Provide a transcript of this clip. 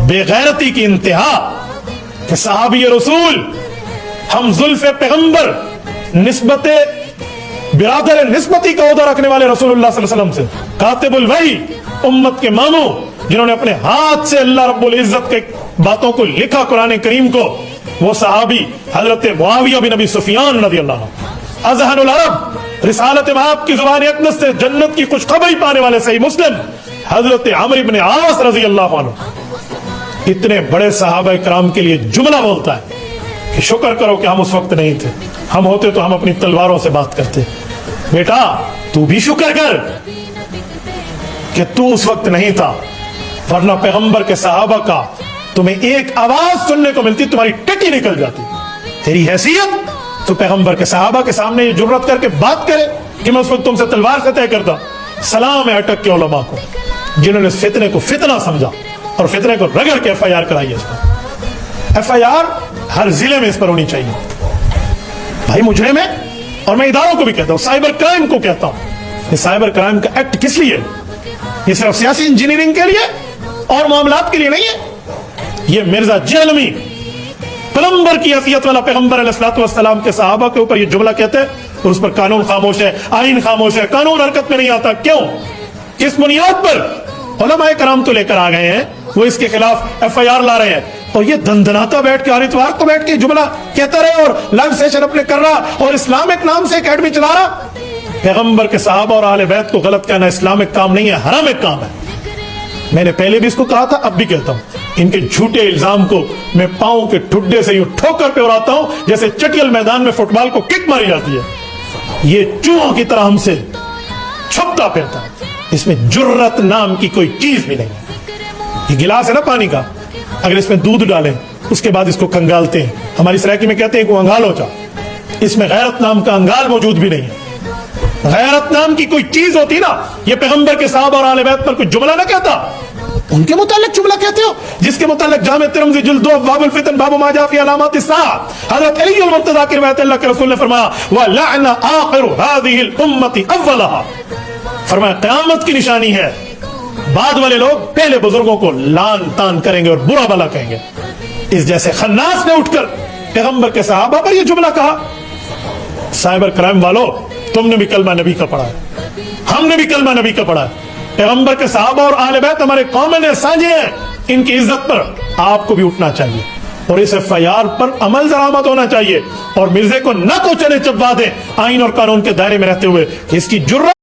बेगैरती की इंतहा कि सहाबी रसूल हम जुल्फ़े पैगंबर निस्बत बिरादर निस्बती का ओहदा रखने वाले रसूलुल्लाह सल्लल्लाहु अलैहि वसल्लम से कातिबुल वही उम्मत के मामू जिन्होंने अपने हाथ से अल्लाह रब्बुल इज्जत के बातों को लिखा कुरान करीम को, वो सहाबी हजरत मुआविया बिन अबी सुफियान रज़ियल्लाहु अन्हु अज़हनुल अरब रिसालत माब की ज़ुबान अक़दस से जन्नत की खुशखबरी पाने वाले सही मुस्लिम हजरत अमर इब्न आस रज़ियल्लाहु अन्हु इतने बड़े सहाबा इकराम के लिए जुमला बोलता है कि शुक्र करो कि हम उस वक्त नहीं थे, हम होते तो हम अपनी तलवारों से बात करते। बेटा तू भी शुक्र कर कि तू उस वक्त नहीं था, वरना पैगंबर के सहाबा का तुम्हें एक आवाज सुनने को मिलती, तुम्हारी टटी निकल जाती। तेरी हैसियत तो पैगंबर के सहाबा के सामने ये जुर्रत करके बात करे कि मैं उस वक्त तुमसे तलवार से तय करता। सलाम है अटक के उलमा को जिन्होंने इस फितने को फितना समझा और फितने को रगड़ के FIR कराई है। इस पर FIR हर जिले में इस पर होनी चाहिए भाई, मुजरिम है। और मैं इदारों को भी कहता हूँ, साइबर क्राइम को कहता हूँ, ये साइबर क्राइम का एक्ट किस लिए? ये सिर्फ सियासी इंजीनियरिंग के लिए और मामलात के लिए नहीं है। ये मिर्जा जहलमी पैगंबर की हैसियत वाला पैगंबर अलैहिस्सलातु वस्सलाम के सहाबा के ऊपर ये जुमला कहते हैं और उस पर कानून खामोश है, आइन खामोश है, कानून हरकत में नहीं आता। क्यों? किस बुनियाद पर? उलमाए कराम तो लेकर आ गए हैं, वो इसके खिलाफ FIR ला रहे हैं और ये दंदनाता बैठ के हर इतवार को बैठ के जुमला कहता रहे और लाइव सेशन अपने कर रहा और इस्लामिक नाम से एकेडमी चला रहा। पैगंबर के सहाबा और आले बैत को गलत कहना इस्लामिक काम नहीं है, हरामिक काम है। मैंने पहले भी इसको कहा था, अब भी कहता हूं, इनके झूठे इल्जाम को मैं पांव के ठुड्डे से यूं ठोकर पे उड़ाता हूं जैसे चटियल मैदान में फुटबॉल को किक मारी जाती है। ये चूहों की तरह हमसे छुपता फिरता है, इसमें जुर्रत नाम की कोई चीज भी नहीं है। ये गिलास है ना पानी का, अगर इसमें दूध डालें उसके बाद इसको कंगालते हैं, हमारी सरायकी में कहते हैं को अंगालो जा, इसमें गैरत नाम का अंगाल मौजूद भी नहीं है। गैरत नाम की कोई चीज होती ना, ये पैगंबर के साहब और आले बैत पर कोई जुमला ना कहता। उनके मुतालिक जुमला कहते हो जिसके मुतालिक जामे तिरमिज़ी जुल्द 2 अब्वाबुल फितन बाबु मा जा फी अलामात अस्साअह हजरत अली अल मुर्तज़ा की रिवायत अल्लाह के रसूल ने फरमाया व लअन आखिर हादिही अल उम्मती अव्वलहा, फरमाया क़यामत की निशानी है बाद वाले लोग पहले बुजुर्गों को लान तान करेंगे और बुरा भला कहेंगे। इस जैसे खन्नास ने उठकर पैगंबर के सहाबा पर यह जुमला कहा। साइबर क्राइम वालों, तुमने भी कलमा नबी का पढ़ा है, हमने भी कलमा नबी का पढ़ा है। पैगंबर के सहाबा और आले बैत हमारे कॉमन साझे हैं, इनकी इज्जत पर आपको भी उठना चाहिए और इस FIR पर अमल दरामद होना चाहिए और मिर्जे को न तो चले चबा दे आइन और कानून के दायरे में रहते हुए कि इसकी जुर्रत